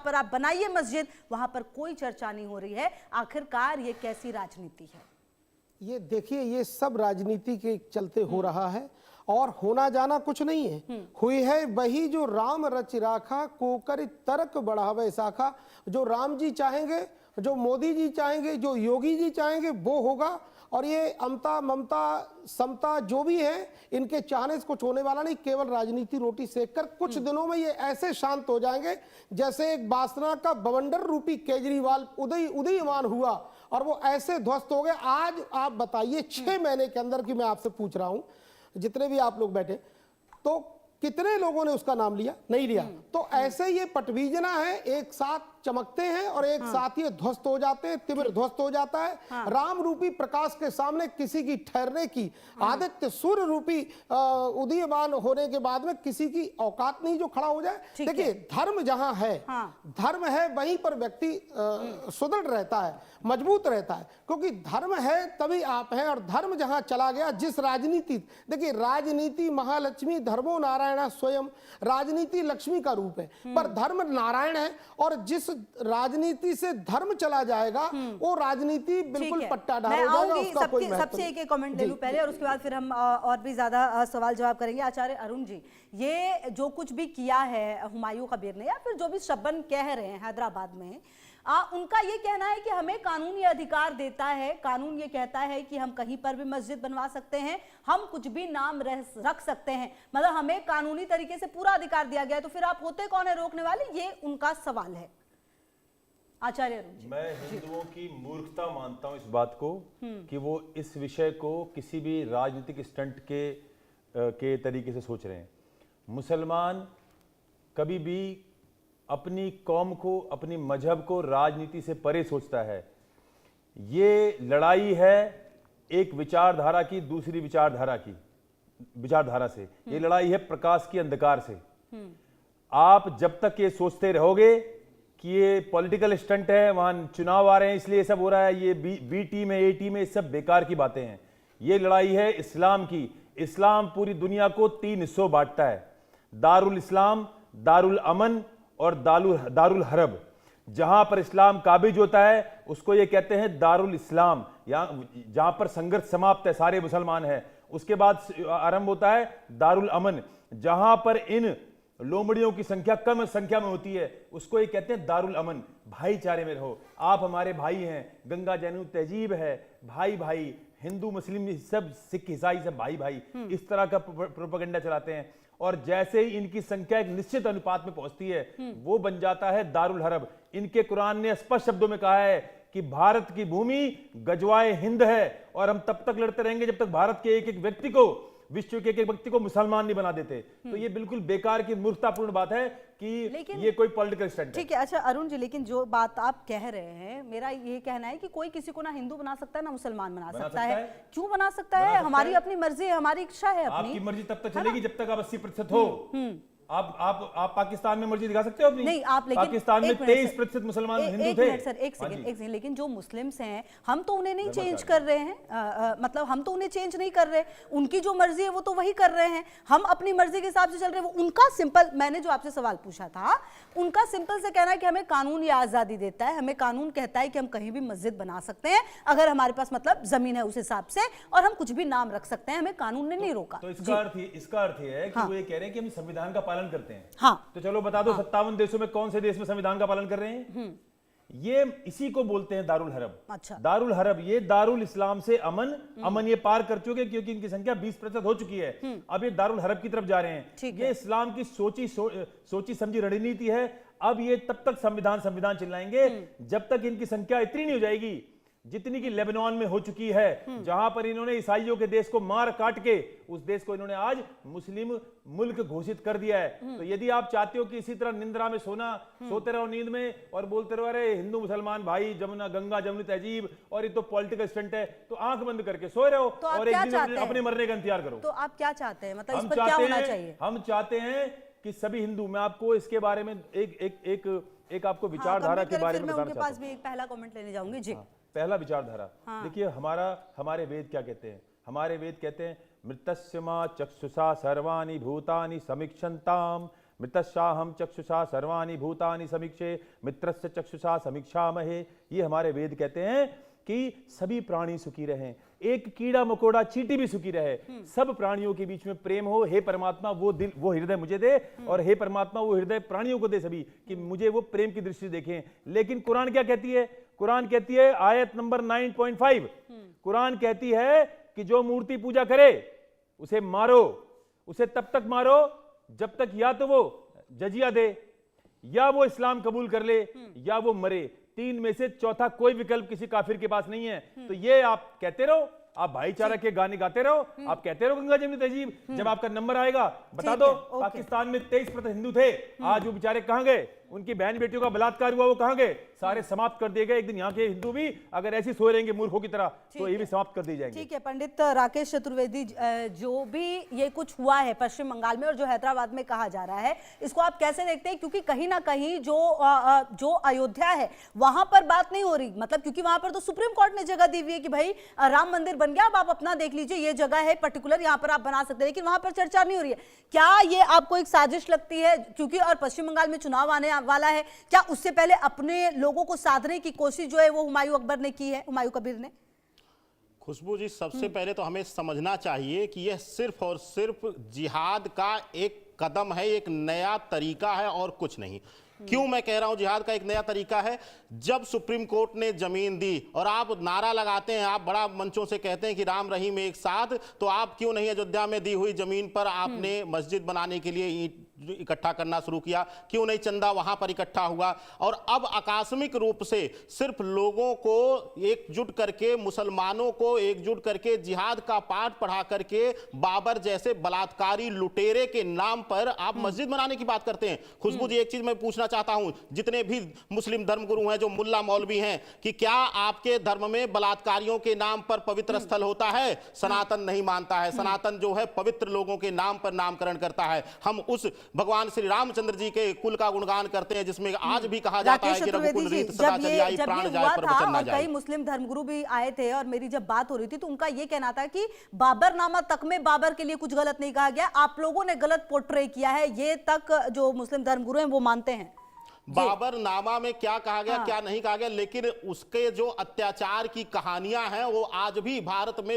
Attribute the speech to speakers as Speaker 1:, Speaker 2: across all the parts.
Speaker 1: पर आप बनाइए मस्जिद, वहां पर कोई चर्चा नहीं हो रही है। आखिरकार ये कैसी राजनीति है?
Speaker 2: ये देखिए, ये सब राजनीति के चलते हो रहा है और होना जाना कुछ नहीं है। हुई है वही जो राम रच राखा, कोकर तर्क बढ़ावे शाखा। जो राम जी चाहेंगे, जो मोदी जी चाहेंगे, जो योगी जी चाहेंगे वो होगा। और ये अमता ममता समता जो भी है, इनके चाहने से कुछ होने वाला नहीं। केवल राजनीति रोटी सेक कर कुछ दिनों में ये ऐसे शांत हो जाएंगे जैसे एक वासना का बवंडर रूपी केजरीवाल उदयमान हुआ और वो ऐसे ध्वस्त हो गए। आज आप बताइए 6 महीने के अंदर की मैं आपसे पूछ रहा हूं, जितने भी आप लोग बैठे, तो कितने लोगों ने उसका नाम लिया? नहीं लिया। तो ऐसे ये पटवीजना है, एक साथ चमकते हैं और एक साथ ये ध्वस्त हो जाते हैं, तिमिर ध्वस्त हो जाता है। राम रूपी प्रकाश के सामने किसी की ठहरने की, आदित्य सूर्य रूपी उदीयमान होने के बाद में किसी की औकात नहीं जो खड़ा हो जाए। देखिए, धर्म जहां है, धर्म है वहीं पर व्यक्ति सुदृढ़ रहता है, मजबूत रहता है, क्योंकि धर्म है तभी आप हैं। और धर्म जहां चला गया, जिस राजनीति, देखिए राजनीति महालक्ष्मी धर्मो नारायण स्वयं, राजनीति लक्ष्मी का रूप है पर धर्म नारायण है। और जिस राजनीति से धर्म चला जाएगा वो राजनीति बिल्कुल पट्टा डाल हो जाएगा, उसका कोई महत्व नहीं।
Speaker 1: सबसे एक कमेंट ले लूं पहले और उसके बाद फिर हम और भी ज्यादा सवाल जवाब करेंगे। आचार्य अरुण जी, ये जो कुछ भी किया है हुमायूं कबीर ने, या फिर जो भी शब्बन कह रहे हैं हैदराबाद में, उनका ये कहना है कि हमें कानून ये अधिकार देता है, कानून ये कहता है कि हम कहीं पर भी मस्जिद बनवा सकते हैं, हम कुछ भी नाम रख सकते हैं, मतलब हमें कानूनी तरीके से पूरा अधिकार दिया गया है, तो फिर आप होते कौन है रोकने वाले? ये उनका सवाल है। आचार्य अरुण जी,
Speaker 3: मैं हिंदुओं की मूर्खता मानता हूं इस बात को कि वो इस विषय को किसी भी राजनीतिक स्टंट के तरीके से सोच रहे हैं। मुसलमान कभी भी अपनी कौम को, अपनी मजहब को राजनीति से परे सोचता है। ये लड़ाई है एक विचारधारा की दूसरी विचारधारा से, ये लड़ाई है प्रकाश की अंधकार से। आप जब तक ये सोचते रहोगे कि ये पॉलिटिकल स्टंट है, वहां चुनाव आ रहे हैं इसलिए सब हो रहा है, ये बी टीम है, ए टीम है, सब बेकार की बातें हैं। ये लड़ाई है इस्लाम की। इस्लाम पूरी दुनिया को 3 हिस्सों बांटता है, दारुल इस्लाम, दारुल अमन और दारुल हरब। जहां पर इस्लाम काबिज होता है उसको ये कहते हैं दारुल इस्लाम, जहां पर संघर्ष समाप्त है, सारे मुसलमान हैं। उसके बाद आरंभ होता है दारुल अमन, जहां पर इन लोमड़ियों की संख्या कम संख्या में होती है, उसको ये कहते हैं दारुल अमन। भाईचारे में रहो, आप हमारे भाई हैं, गंगा जमुना तहजीब है, भाई भाई, हिंदू मुस्लिम सब, सिख ईसाई सब भाई भाई, इस तरह का प्रोपेगेंडा चलाते हैं। और जैसे ही इनकी संख्या एक निश्चित अनुपात में पहुंचती है वो बन जाता है दारुल हरब। इनके कुरान ने स्पष्ट शब्दों में कहा है कि भारत की भूमि गजवाए हिंद है और हम तब तक लड़ते रहेंगे जब तक भारत के एक एक व्यक्ति को, विश्व के एक एक व्यक्ति को मुसलमान नहीं बना देते। तो ये बिल्कुल बेकार की मूर्खतापूर्ण बात है कि ये कोई पॉलिटिकल स्टंट है।
Speaker 1: ठीक है। अच्छा अरुण जी, लेकिन जो बात आप कह रहे हैं, मेरा ये कहना है कि कोई किसी को ना हिंदू बना सकता है ना मुसलमान बना सकता है। क्यों बना सकता है? हमारी अपनी मर्जी है, हमारी इच्छा है अपनी।
Speaker 3: आपकी मर्जी तब तक चलेगी जब तक आप 80% हो। आप पाकिस्तान में मर्जी दिखा सकते हो अपनी?
Speaker 1: नहीं, आप लेकिन
Speaker 3: पाकिस्तान में 23% मुसलमान हिंदू थे।
Speaker 1: सर एक सेकंड, लेकिन जो मुस्लिम्स हैं हम तो उन्हें नहीं चेंज कर रहे हैं, मतलब हम तो उन्हें चेंज नहीं कर रहे, उनकी जो मर्जी है वो तो वही कर रहे हैं, हम अपनी मर्जी के हिसाब से चल रहे हैं। वो उनका सिंपल, मैंने जो आपसे सवाल पूछा था, उनका सिंपल से कहना है कि हमें कानून ये आजादी देता है, हमें कानून कहता है कि हम कहीं भी मस्जिद बना सकते हैं अगर हमारे पास मतलब जमीन है उस हिसाब से, और हम कुछ भी नाम रख सकते हैं, हमें कानून ने नहीं रोका।
Speaker 3: तो इसका अर्थ ये है कि वो ये कह रहे हैं कि हम संविधान का पालन करते हैं।
Speaker 1: हाँ,
Speaker 3: तो चलो बता दो 57 देशों में कौन से देश में संविधान का पालन कर रहे हैं? ये इसी को बोलते हैं दारुल हरब।
Speaker 1: अच्छा।
Speaker 3: दारुल हरब, ये दारुल इस्लाम से अमन ये पार कर चुके क्योंकि इनकी संख्या 20% हो चुकी है। अब ये दारुल हरब की तरफ जा रहे हैं। ये इस्लाम की सोची समझी रणनीति है। अब ये तब तक संविधान चिल्लाएंगे जब तक इनकी संख्या इतनी नहीं हो जाएगी जितनी की लेबनान में हो चुकी है, जहां पर इन्होंने ईसाइयों के देश को मार काट के उस देश को इन्होंने आज मुस्लिम मुल्क घोषित कर दिया है। तो यदि आप चाहते हो कि इसी तरह निंद्रा में सोते रहो नींद में और बोलते रहो अरे हिंदू मुसलमान भाई, जमुना गंगा जमुनी तहजीब और ये तो पॉलिटिकल स्टंट है, तो आंख बंद करके सोए रहो और एक दिन अपने मरने का इंतजार करो।
Speaker 1: तो आप क्या चाहते हैं, मतलब इस पर क्या होना चाहिए?
Speaker 3: हम चाहते हैं कि सभी हिंदू, मैं आपको इसके बारे में एक आपको विचारधारा के बारे में बताना चाहता हूं।
Speaker 1: पास भी एक पहला कमेंट लेने जाऊंगी जी।
Speaker 3: पहला विचारधारा, देखिए हमारे वेद क्या कहते हैं? हमारे वेद कहते हैं मृतस्य मा चक्षुषा सर्वाणि भूतानि समीक्षन्ताम मृतस्याहम चक्षुषा सर्वाणि भूतानि समीक्षे मित्रस्य चक्षुषा समीक्षामहे। ये हमारे वेद कहते हैं कि सभी प्राणी सुखी रहें, एक कीड़ा मकोड़ा चींटी भी सुखी रहे, सब प्राणियों के बीच में प्रेम हो। हे परमात्मा वो दिल वो हृदय मुझे दे, और हे परमात्मा वो हृदय प्राणियों को दे सभी, कि मुझे वो प्रेम की दृष्टि देखें। लेकिन कुरान क्या कहती है? कुरान कहती है आयत नंबर 9.5, कुरान कहती है कि जो मूर्ति पूजा करे उसे मारो, उसे तब तक मारो जब तक या तो वो जजिया दे, या वो इस्लाम कबूल कर ले, या वो मरे। तीन में से चौथा कोई विकल्प किसी काफिर के पास नहीं है। तो ये आप कहते रहो, आप भाईचारा के गाने गाते रहो, आप कहते रहो गंगा जमुनी तहजीब, जब आपका नंबर आएगा बता दो पाकिस्तान में 23% हिंदू थे, आज वो बेचारे कहां गए? उनकी बहन बेटियों का बलात्कार हुआ, वो कहां गए? सारे समाप्त कर दिए गए। एक दिन यहाँ के हिंदू भी अगर ऐसी सोए रहेंगे मूर्खों की तरह, तो ये भी समाप्त कर दिए जाएंगे।
Speaker 1: ठीक है पंडित राकेश चतुर्वेदी, जो भी ये कुछ हुआ है पश्चिम बंगाल में और जो हैदराबाद में कहा जा रहा है, इसको आप कैसे देखते हैं? क्योंकि कहीं ना कहीं जो अयोध्या है वहां पर बात नहीं हो रही, मतलब क्योंकि वहां पर तो सुप्रीम कोर्ट ने जगह दी हुई है कि भाई राम मंदिर बन गया, अब आप अपना देख लीजिए, ये जगह है पर्टिकुलर, यहाँ पर आप बना सकते हैं, लेकिन वहां पर चर्चा नहीं हो रही है। क्या ये आपको एक साजिश लगती है? क्योंकि और पश्चिम बंगाल में चुनाव आने वाला है, क्या उससे पहले अपने लोगों को साधने की कोशिश जो है वो हुमायूं अकबर ने की है, हुमायूं कबीर ने?
Speaker 4: खुशबू जी, सबसे पहले तो हमें समझना चाहिए कि यह सिर्फ और सिर्फ जिहाद का एक कदम है, एक नया तरीका है और कुछ नहीं। क्यों मैं कह रहा हूं जिहाद का एक नया तरीका है? जब सुप्रीम कोर्ट ने जमीन दी और आप नारा लगाते हैं, आप बड़ा मंचों से कहते हैं कि राम रहीम एक साथ, तो आप क्यों नहीं अयोध्या में दी हुई जमीन पर आपने मस्जिद बनाने के लिए ईंट इकट्ठा करना शुरू किया? क्यों नहीं चंदा वहां पर इकट्ठा हुआ? और अब आकस्मिक रूप से सिर्फ लोगों को एकजुट करके, मुसलमानों को एकजुट करके जिहाद का पाठ पढ़ा करके बाबर जैसे बलात्कारी लुटेरे के नाम पर आप मस्जिद बनाने की बात करते हैं। खुशबू जी, एक चीज मैं पूछना चाहता हूं, जितने भी मुस्लिम धर्मगुरु हैं, जो मुल्ला मौलवी हैं, कि क्या आपके धर्म में बलात्कारियों के नाम पर पवित्र स्थल होता है? सनातन नहीं मानता है। सनातन जो है पवित्र लोगों के नाम पर नामकरण करता है। हम उस भगवान श्री रामचंद्र जी के कुल का गुणगान करते हैं, जिसमें आज भी कहा जाता है कि रघुकुल रीत सदा चली आई, प्राण जाए पर वचन ना जाए।
Speaker 1: कई मुस्लिम धर्मगुरु भी आए थे और मेरी जब बात हो रही थी तो उनका ये कहना था कि बाबरनामा तक में बाबर के लिए कुछ गलत नहीं कहा गया, आप लोगों ने गलत पोर्ट्रे किया है, ये तक जो मुस्लिम धर्मगुरु हैं वो मानते हैं।
Speaker 4: बाबरनामा में क्या कहा गया, क्या नहीं कहा गया, लेकिन उसके जो अत्याचार की कहानियां हैं वो आज भी भारत में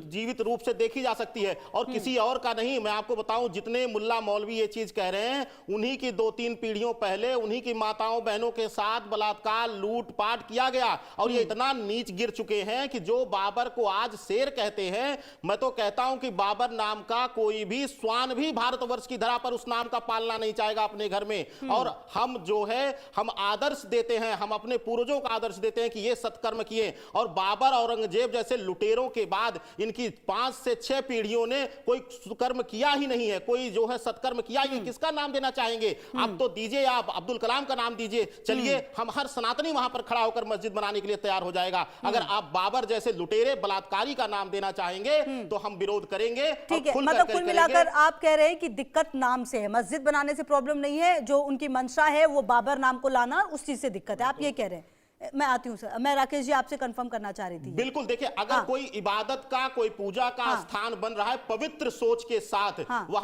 Speaker 4: जीवित रूप से देखी जा सकती है, और किसी और का नहीं। मैं आपको बताऊं, जितने मुल्ला मौलवी ये चीज कह रहे हैं, उन्हीं की 2-3 पीढ़ियों पहले उन्हीं की माताओं बहनों के साथ बलात्कार लूटपाट किया गया, और ये इतना नीच गिर चुके हैं कि जो बाबर को आज शेर कहते हैं, मैं तो कहता हूं कि बाबर नाम का कोई भी स्वान भी भारतवर्ष की धरा पर उस नाम का पालना नहीं चाहेगा अपने घर में। और हम जो है, हम आदर्श देते हैं, हम अपने पूर्वजों का आदर्श देते हैं कि ये सत्कर्म किए, और बाबर औरंगजेब जैसे लुटेरों के बाद इनकी 5 से 6 पीढ़ियों ने कोई सुकर्म किया ही नहीं है, कोई जो है सत्कर्म किया ही। किसका नाम देना चाहेंगे आप? तो दीजिए, आप अब्दुल कलाम का नाम दीजिए, चलिए हम हर सनातनी वहां पर खड़ा होकर मस्जिद बनाने के लिए तैयार हो जाएगा। अगर आप बाबर जैसे लुटेरे बलात्कारी का नाम देना चाहेंगे तो हम विरोध करेंगे।
Speaker 1: ठीक है, मतलब कुल मिलाकर आप कह रहे हैं कि दिक्कत नाम से है, मस्जिद बनाने से प्रॉब्लम नहीं है, जो उनकी मंशा है वो बाबर नाम को लाना, उस चीज से दिक्कत है, आप ये कह रहे हैं। मैं आती हूं सर, मैं राकेश जी आपसे कंफर्म करना चाह रही थी।
Speaker 4: बिल्कुल, देखिए, अगर कोई इबादत का, कोई पूजा का स्थान बन रहा है पवित्र सोच के साथ, वहां